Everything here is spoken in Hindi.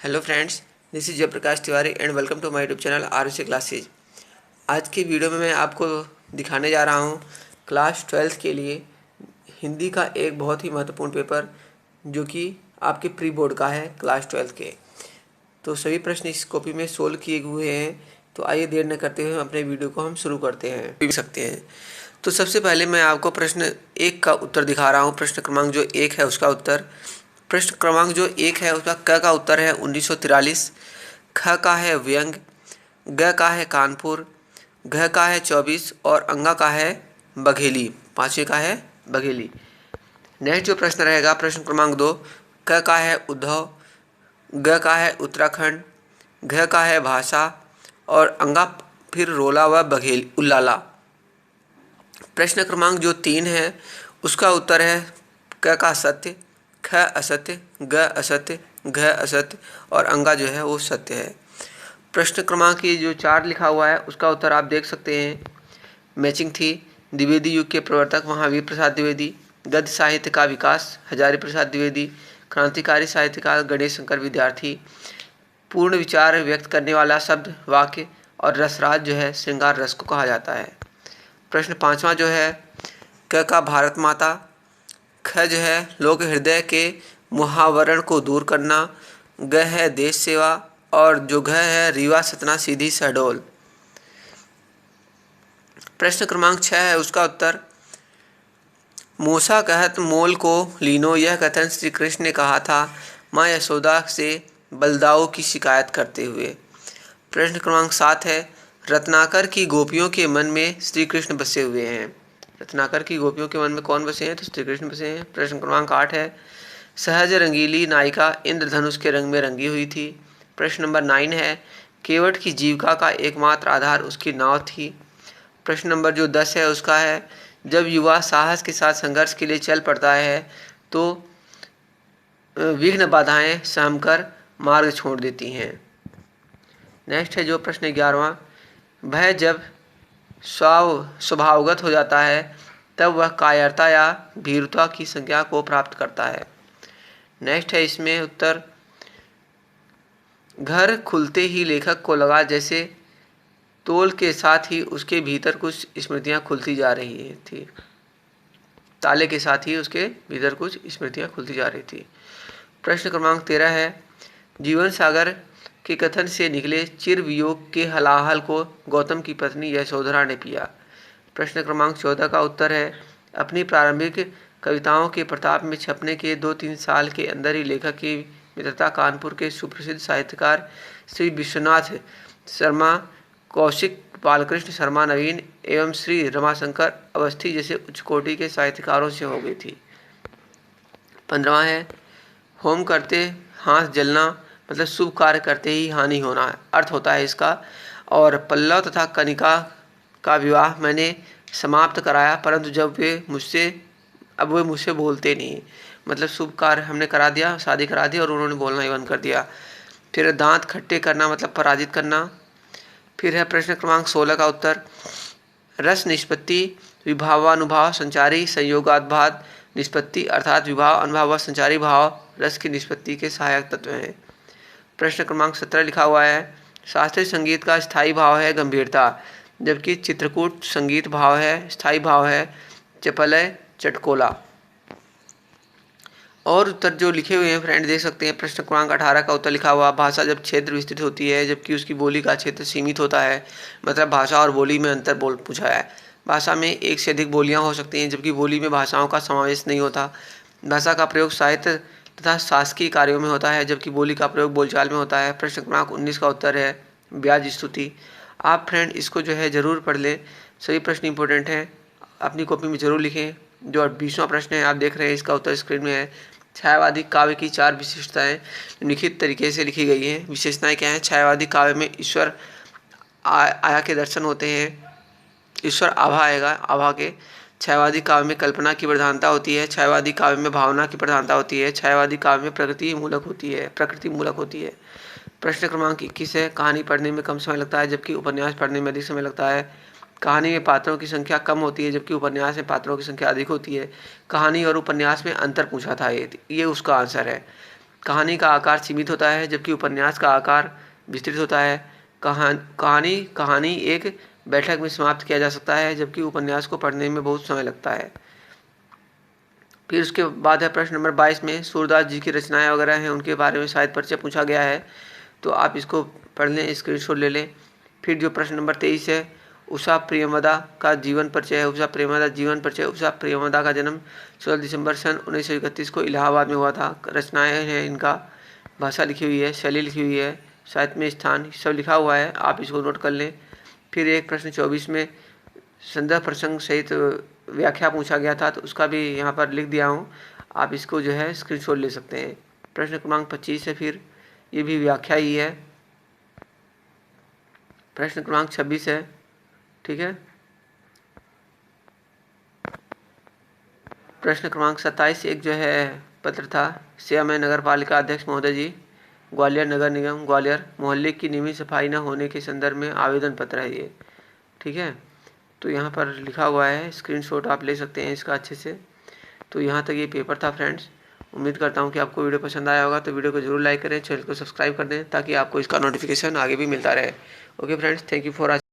Hello friends, this is Jayprakash Tiwari and welcome to my YouTube channel R classes. आज की वीडियो में मैं आपको दिखाने जा रहा हूँ क्लास 12th के लिए हिंदी का एक बहुत ही महत्वपूर्ण पेपर जो कि आपके प्री बोर्ड का है क्लास 12th के। तो सभी प्रश्न इस कॉपी में सोल्व किए हुए हैं। तो आइए देर न करते हुए अपने वीडियो को हम शुरू करते हैं भी सकते हैं। तो सबसे पहले मैं आपको प्रश्न 1 का उत्तर दिखा रहा हूँ। प्रश्न क्रमांक जो 1 है उसका उत्तर, प्रश्न क्रमांक जो 1 है उसका क का उत्तर है 1943, ख का है व्यंग, ग का है कानपुर, घ का है 24 और अंगा का है बघेली। पांचवें का है बघेली। नेक्स्ट जो प्रश्न रहेगा प्रश्न क्रमांक 2, क का है उद्धव, ग का है उत्तराखंड, घ का है भाषा और अंगा फिर रोला व बघेल उल्लाला। प्रश्न क्रमांक जो 3 है उसका उत्तर है क का सत्य, ख असत्य, ग असत्य, घ असत्य और अंगा जो है वो सत्य है। प्रश्न क्रमांक ये जो 4 लिखा हुआ है उसका उत्तर आप देख सकते हैं। मैचिंग थी। द्विवेदी युग के प्रवर्तक महावीर प्रसाद द्विवेदी। गद्य साहित्य का विकास हजारी प्रसाद द्विवेदी। क्रांतिकारी साहित्यकार गणेश शंकर विद्यार्थी। पूर्ण विचार व्यक्त करने वाला शब्द वाक्य और रसराज जो है श्रृंगार रस को कहा जाता है। प्रश्न 5वां जो है क का भारत माता, ख जो है लोक हृदय के मुहावरण को दूर करना, ग है देश सेवा और जो घ है रीवा सतना सीधी शहडोल। प्रश्न क्रमांक 6 है उसका उत्तर, मूसा कहत मोल को लीनो, यह कथन श्री कृष्ण ने कहा था माँ यशोदा से बलदाऊ की शिकायत करते हुए। प्रश्न क्रमांक 7 है रत्नाकर की गोपियों के मन में श्री कृष्ण बसे हुए हैं। रत्नाकर की गोपियों के मन में कौन बसे हैं? तो श्री कृष्ण बसे हैं। प्रश्न क्रमांक 8 है सहज रंगीली नायिका इंद्रधनुष के रंग में रंगी हुई थी। प्रश्न नंबर 9 है केवट की जीविका का एकमात्र आधार उसकी नाव थी। प्रश्न नंबर जो 10 है उसका है जब युवा साहस के साथ संघर्ष के लिए चल पड़ता है तो विघ्न बाधाएं सहमकर मार्ग छोड़ देती हैं। नेक्स्ट है जो प्रश्न 11वां, भय जब स्वभावगत हो जाता है तब वह कायरता या भीरुता की संज्ञा को प्राप्त करता है। नेक्स्ट है इसमें उत्तर, घर खुलते ही लेखक को लगा जैसे तोल के साथ ही उसके भीतर कुछ स्मृतियां खुलती जा रही थी। ताले के साथ ही उसके भीतर कुछ स्मृतियां खुलती जा रही थी। प्रश्न क्रमांक 13 है जीवन सागर के कथन से निकले चिर वियोग के हलाहल को गौतम की पत्नी यशोधरा ने पिया। प्रश्न क्रमांक 14 का उत्तर है अपनी प्रारंभिक कविताओं के प्रताप में छपने के 2-3 साल के अंदर ही लेखक की मित्रता कानपुर के सुप्रसिद्ध साहित्यकार श्री विश्वनाथ शर्मा, कौशिक बालकृष्ण शर्मा नवीन एवं श्री रमाशंकर अवस्थी जैसे उच्च कोटि के साहित्यकारों से हो गई थी। 15वां है होम करते हाथ जलना मतलब शुभ कार्य करते ही हानि होना अर्थ होता है इसका। और पल्लव तथा कनिका का विवाह मैंने समाप्त कराया परंतु जब वे मुझसे बोलते नहीं, मतलब शुभ कार्य हमने करा दिया, शादी करा दी और उन्होंने बोलना ही बंद कर दिया। फिर दांत खट्टे करना मतलब पराजित करना। फिर है प्रश्न क्रमांक 16 का उत्तर, रस निष्पत्ति विभावानुभाव संचारी संयोगात्भाद निष्पत्ति अर्थात विभाव अनुभाव व संचारी भाव रस की निष्पत्ति के सहायक तत्व हैं। प्रश्न क्रमांक 17 लिखा हुआ है शास्त्रीय संगीत का स्थायी भाव है गंभीरता, जबकि चित्रकूट संगीत भाव है स्थायी भाव है चपलय चटकोला। और उत्तर जो लिखे हुए हैं फ्रेंड देख सकते हैं। प्रश्न क्रमांक 18 का उत्तर लिखा हुआ भाषा जब क्षेत्र विस्तृत होती है जबकि उसकी बोली का क्षेत्र सीमित होता है, मतलब भाषा और बोली में अंतर पूछा है। भाषा में एक से अधिक बोलियां हो सकती हैं जबकि बोली में भाषाओं का समावेश नहीं होता। भाषा का प्रयोग साहित्य तथा शासकीय कार्यों में होता है जबकि बोली का प्रयोग बोलचाल में होता है। प्रश्न क्रमांक 19 का उत्तर है ब्याज स्तुति। आप फ्रेंड इसको जो है ज़रूर पढ़ लें, सभी प्रश्न इंपॉर्टेंट हैं, अपनी कॉपी में ज़रूर लिखें। जो 20वां प्रश्न है आप देख रहे हैं इसका उत्तर स्क्रीन में है। छायावादी काव्य की 4 विशेषताएं लिखित तरीके से लिखी गई हैं। विशेषताएं क्या हैं? छायावादी काव्य में ईश्वर आया के दर्शन होते हैं, ईश्वर आभा आएगा आभा के। छायावादी काव्य में कल्पना की प्रधानता होती है। छायावादी काव्य में भावना की प्रधानता होती है। छायावादी काव्य में प्रकृति मूलक होती है। प्रश्न क्रमांक 21 है कहानी पढ़ने में कम समय लगता है जबकि उपन्यास पढ़ने में अधिक समय लगता है। कहानी में पात्रों की संख्या कम होती है जबकि उपन्यास में पात्रों की संख्या अधिक होती है। कहानी और उपन्यास में अंतर पूछा था, ये उसका आंसर है। कहानी का आकार सीमित होता है जबकि उपन्यास का आकार विस्तृत होता है। कहानी एक बैठक में समाप्त किया जा सकता है जबकि उपन्यास को पढ़ने में बहुत समय लगता है। फिर उसके बाद है प्रश्न नंबर 22 में सूरदास जी की रचनाएं वगैरह हैं, उनके बारे में शायद परिचय पूछा गया है, तो आप इसको पढ़ लें, स्क्रीनशॉट ले लें। फिर जो प्रश्न नंबर 23 है उषा प्रियमदा का जीवन परिचय है। उषा प्रियमदा जीवन परिचय। उषा प्रियमदा का जन्म 16 दिसंबर सन 1931 को इलाहाबाद में हुआ था। रचनाएं हैं इनका, भाषा लिखी हुई है, शैली लिखी हुई है, साहित्य में स्थान सब लिखा हुआ है, आप इसको नोट कर लें। फिर एक प्रश्न 24 में संदर्भ प्रसंग सहित व्याख्या पूछा गया था, तो उसका भी यहाँ पर लिख दिया हूँ, आप इसको जो है स्क्रीनशॉट ले सकते हैं। प्रश्न क्रमांक 25 है, फिर ये भी व्याख्या ही है। प्रश्न क्रमांक 26 है, ठीक है। प्रश्न क्रमांक 27 एक जो है पत्र था, श्यामय नगर पालिका अध्यक्ष महोदय जी, ग्वालियर नगर निगम ग्वालियर, मोहल्ले की नियमित सफाई न होने के संदर्भ में आवेदन पत्र है ये, ठीक है। तो यहाँ पर लिखा हुआ है, स्क्रीनशॉट आप ले सकते हैं इसका अच्छे से। तो यहाँ तक ये पेपर था फ्रेंड्स। उम्मीद करता हूँ कि आपको वीडियो पसंद आया होगा, तो वीडियो को जरूर लाइक करें, चैनल को सब्सक्राइब कर दें ताकि आपको इसका नोटिफिकेशन आगे भी मिलता रहे। Okay friends, thank you for